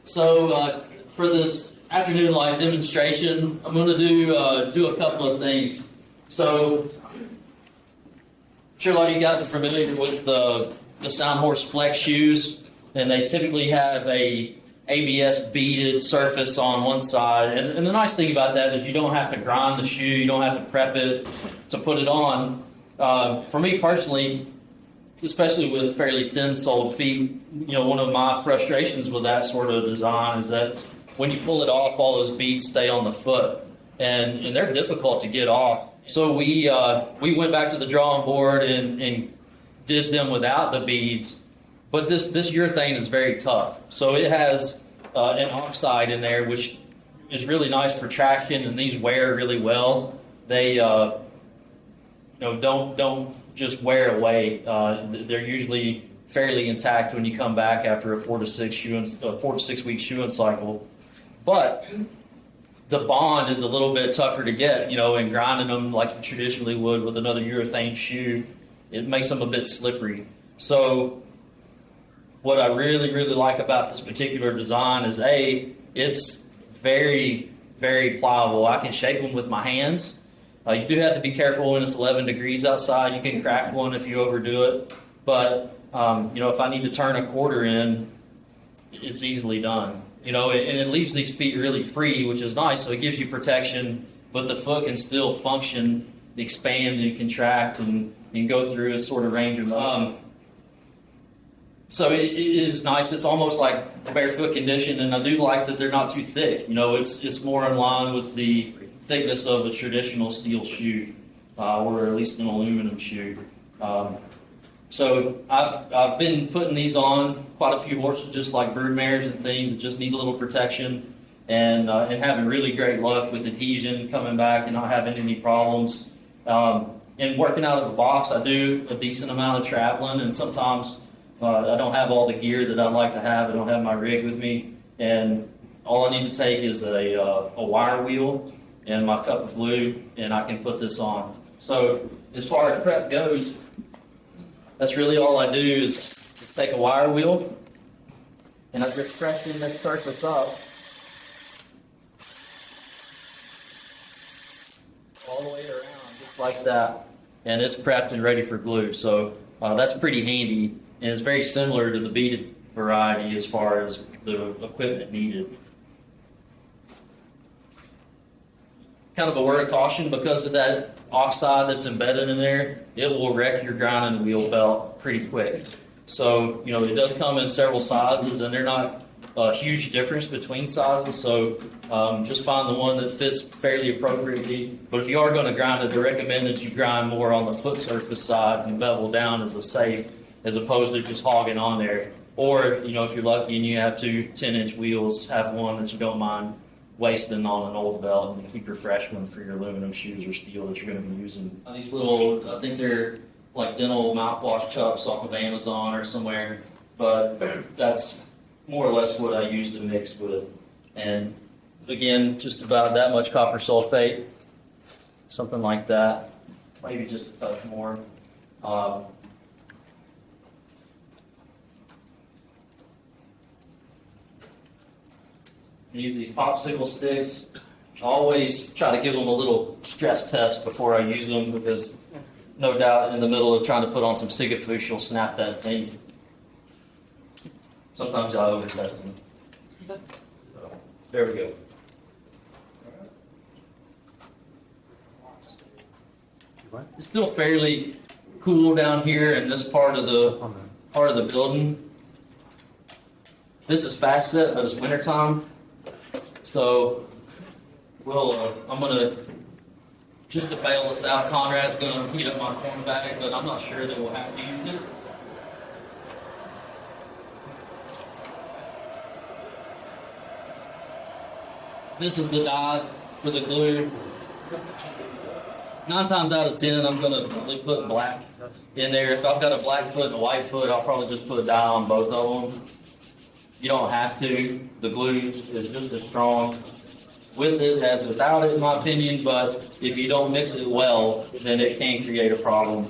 So for this afternoon live demonstration, I'm going to do a couple of things. So I'm sure a lot of you guys are familiar with the SoundHorse Flexx shoes, and they typically have a ABS beaded surface on one side. And the nice thing about that is you don't have to grind the shoe, you don't have to prep it to put it on. For me personally, especially with fairly thin-soled feet, one of my frustrations with that sort of design is that when you pull it off, all those beads stay on the foot, and they're difficult to get off. So we went back to the drawing board and did them without the beads. But this urethane is very tough. So it has an oxide in there, which is really nice for traction, and these wear really well. They don't just wear away. They're usually fairly intact when you come back after a 4 to 6 week shoeing cycle. But the bond is a little bit tougher to get, and grinding them like you traditionally would with another urethane shoe, it makes them a bit slippery. So what I really, really like about this particular design is it's very, very pliable. I can shake them with my hands. You do have to be careful when it's 11 degrees outside. You can crack one if you overdo it. But, if I need to turn a quarter in, it's easily done. And it leaves these feet really free, which is nice. So it gives you protection, but the foot can still function, expand and contract, and go through a sort of range of motion. So it is nice. It's almost like the barefoot condition, and I do like that they're not too thick. It's more in line with the thickness of a traditional steel shoe, or at least an aluminum shoe. So I've been putting these on quite a few horses, just like broodmares and things that just need a little protection, and having really great luck with adhesion coming back and not having any problems. And working out of the box, I do a decent amount of traveling, and sometimes I don't have all the gear that I'd like to have. I don't have my rig with me, and all I need to take is a wire wheel and my cup of glue, and I can put this on. So as far as prep goes, that's really all I do is take a wire wheel, and I just press in this surface up all the way around, just like that, and it's prepped and ready for glue. So that's pretty handy. And it's very similar to the beaded variety as far as the equipment needed. Kind of a word of caution, because of that oxide that's embedded in there, it will wreck your grinding wheel belt pretty quick. So, it does come in several sizes, and they're not a huge difference between sizes. So just find the one that fits fairly appropriately. But if you are going to grind it, I recommend that you grind more on the foot surface side and bevel down as a safe, as opposed to just hogging on there. Or, if you're lucky and you have two 10-inch wheels, have one that you don't mind wasting on an old belt and keep your fresh one for your aluminum shoes or steel that you're going to be using. These little, I think they're like dental mouthwash cups off of Amazon or somewhere, but that's more or less what I use to mix with. And again, just about that much copper sulfate, something like that, maybe just a touch more. Use these popsicle sticks. I always try to give them a little stress test before I use them, because no doubt in the middle of trying to put on some Sigafoosh, you'll snap that thing. Sometimes I over-test them. So, there we go. It's still fairly cool down here in this part of the building. This is fast set, but it's wintertime. So I'm gonna, just to bail us out, Conrad's gonna heat up my corn bag, but I'm not sure that we'll have to use it. This is the dye for the glue. 9 times out of 10, I'm gonna probably put black in there. If I've got a black foot and a white foot, I'll probably just put dye on both of them. You don't have to. The glue is just as strong with it as without it, in my opinion, but if you don't mix it well, then it can create a problem.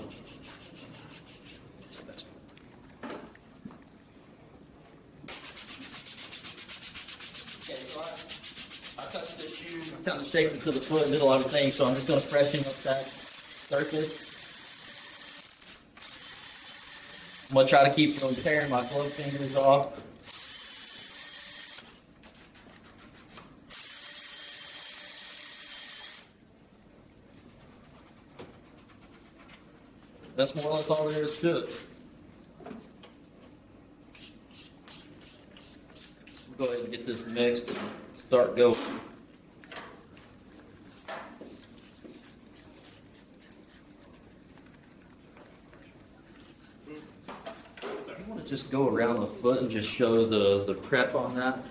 touched this shoe, kind of shaped it to the foot and did a lot of things, so I'm just going to freshen up that surface. I'm going to try to keep from tearing my glove fingers off. That's more or less all there is to it. We'll go ahead and get this mixed and start going. I want to just go around the foot and just show the prep on that.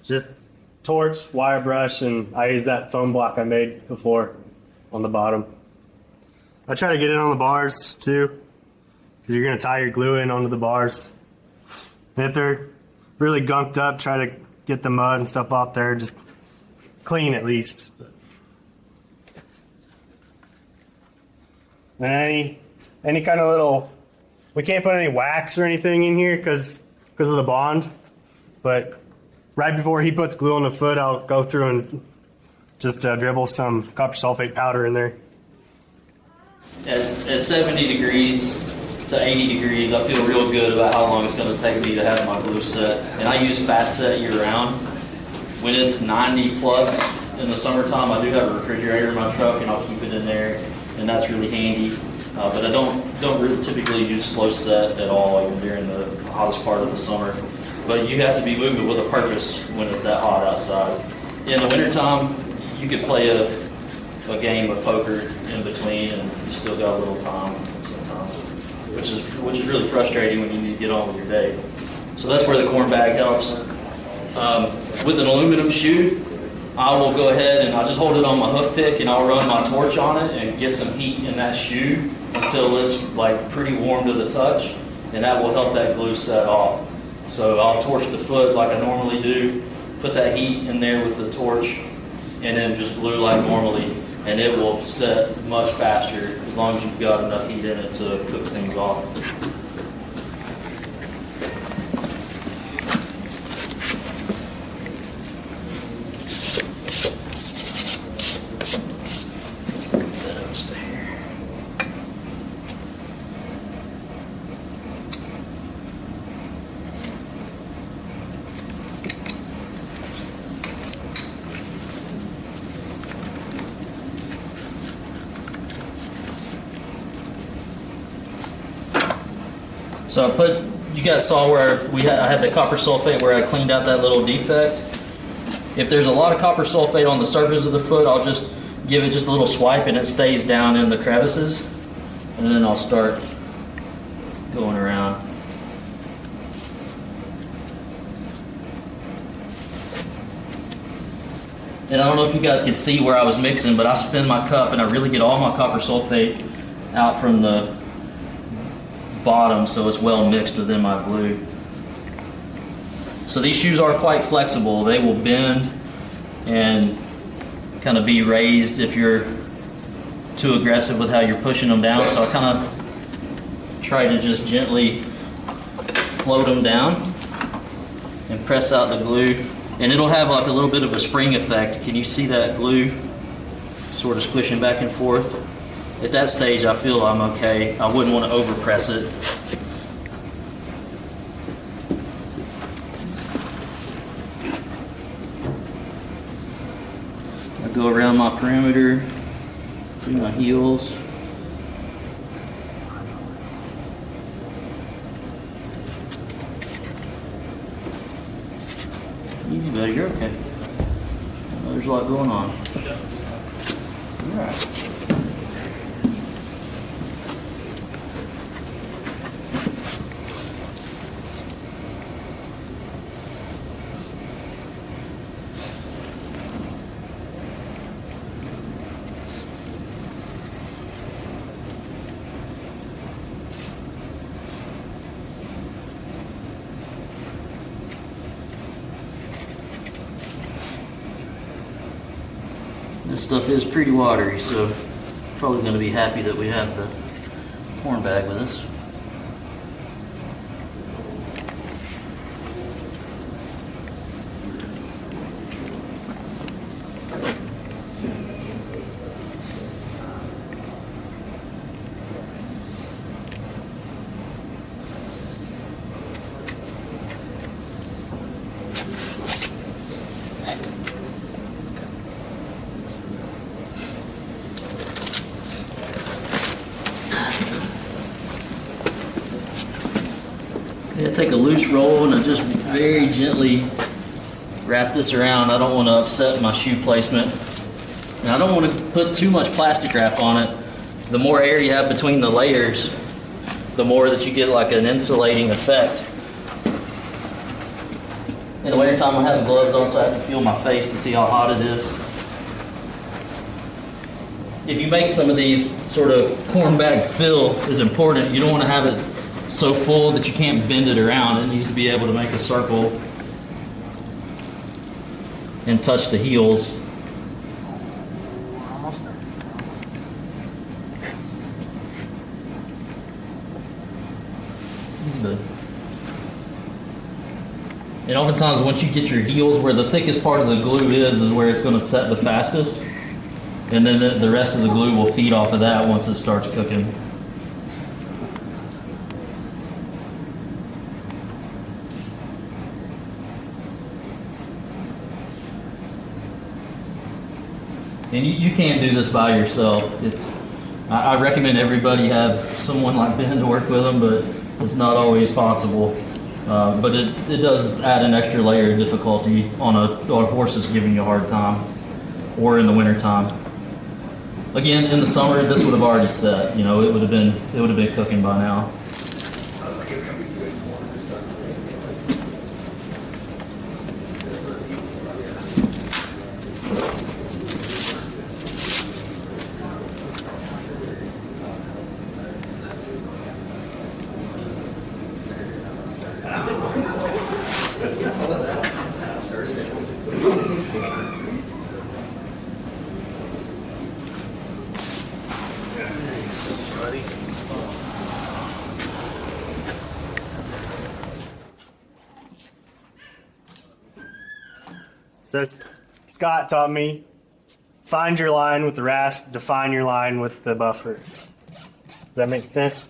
Just torch, wire brush, and I use that foam block I made before on the bottom. I try to get it on the bars too, because you're going to tie your glue in onto the bars. And if they're really gunked up, try to get the mud and stuff off there, just clean at least. And any kind of little, we can't put any wax or anything in here because of the bond, but right before he puts glue on the foot, I'll go through and just dribble some copper sulfate powder in there. At 70 degrees to 80 degrees, I feel real good about how long it's going to take me to have my glue set. And I use fast set year round. When it's 90 plus in the summertime, I do have a refrigerator in my truck and I'll keep it in there, and that's really handy. But I don't really typically use slow set at all, even during the hottest part of the summer. But you have to be moving with a purpose when it's that hot outside. In the wintertime, you could play a game of poker in between, and you still got a little time sometimes, which is really frustrating when you need to get on with your day. So that's where the corn bag helps. With an aluminum shoe, I will go ahead and I'll just hold it on my hoof pick and I'll run my torch on it and get some heat in that shoe until it's like pretty warm to the touch, and that will help that glue set off. So I'll torch the foot like I normally do, put that heat in there with the torch, and then just glue like normally, and it will set much faster as long as you've got enough heat in it to cook things off. So you guys saw where I had the copper sulfate where I cleaned out that little defect. If there's a lot of copper sulfate on the surface of the foot, I'll just give it just a little swipe and it stays down in the crevices. And then I'll start going around. And I don't know if you guys can see where I was mixing, but I spin my cup and I really get all my copper sulfate out from the bottom so it's well mixed within my glue. So these shoes are quite flexible. They will bend and kind of be raised if you're too aggressive with how you're pushing them down. So I kind of try to just gently float them down and press out the glue. And it'll have like a little bit of a spring effect. Can you see that glue sort of squishing back and forth? At that stage, I feel I'm okay. I wouldn't want to overpress it. I go around my perimeter, do my heels. Easy, buddy, you're okay. There's a lot going on. All right. This stuff is pretty watery, so probably going to be happy that we have the corn bag with us. take a loose roll and I just very gently wrap this around. I don't want to upset my shoe placement. And I don't want to put too much plastic wrap on it. The more air you have between the layers, the more that you get like an insulating effect. In the wintertime, I have gloves on, so I have to feel my face to see how hot it is. If you make some of these sort of corn bag fill is important. You don't want to have it so full that you can't bend it around. It needs to be able to make a circle and touch the heels. And oftentimes once you get your heels, where the thickest part of the glue is where it's going to set the fastest. And then the rest of the glue will feed off of that once it starts cooking. And you can't do this by yourself. I recommend everybody have someone like Ben to work with them, but it's not always possible. But it does add an extra layer of difficulty on a horse that's giving you a hard time, or in the winter time. Again, in the summer, this would have already set. You know, it would have been cooking by now. So Scott taught me, find your line with the rasp, define your line with the buffer. Does that make sense?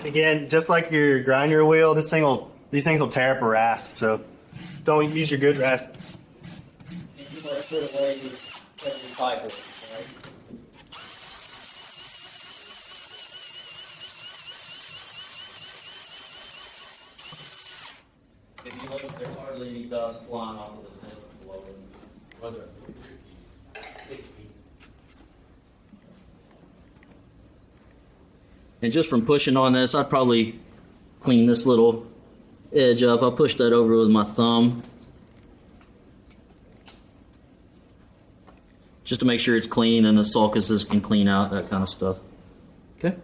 Again, just like your grinder wheel, these things will tear up a rasp, so don't use your good rasp. If you look, there's hardly any dust flying off of the fence below it. 60. And just from pushing on this, I'd probably clean this little edge up. I'll push that over with my thumb, just to make sure it's clean and the sulcuses can clean out, that kind of stuff. Okay.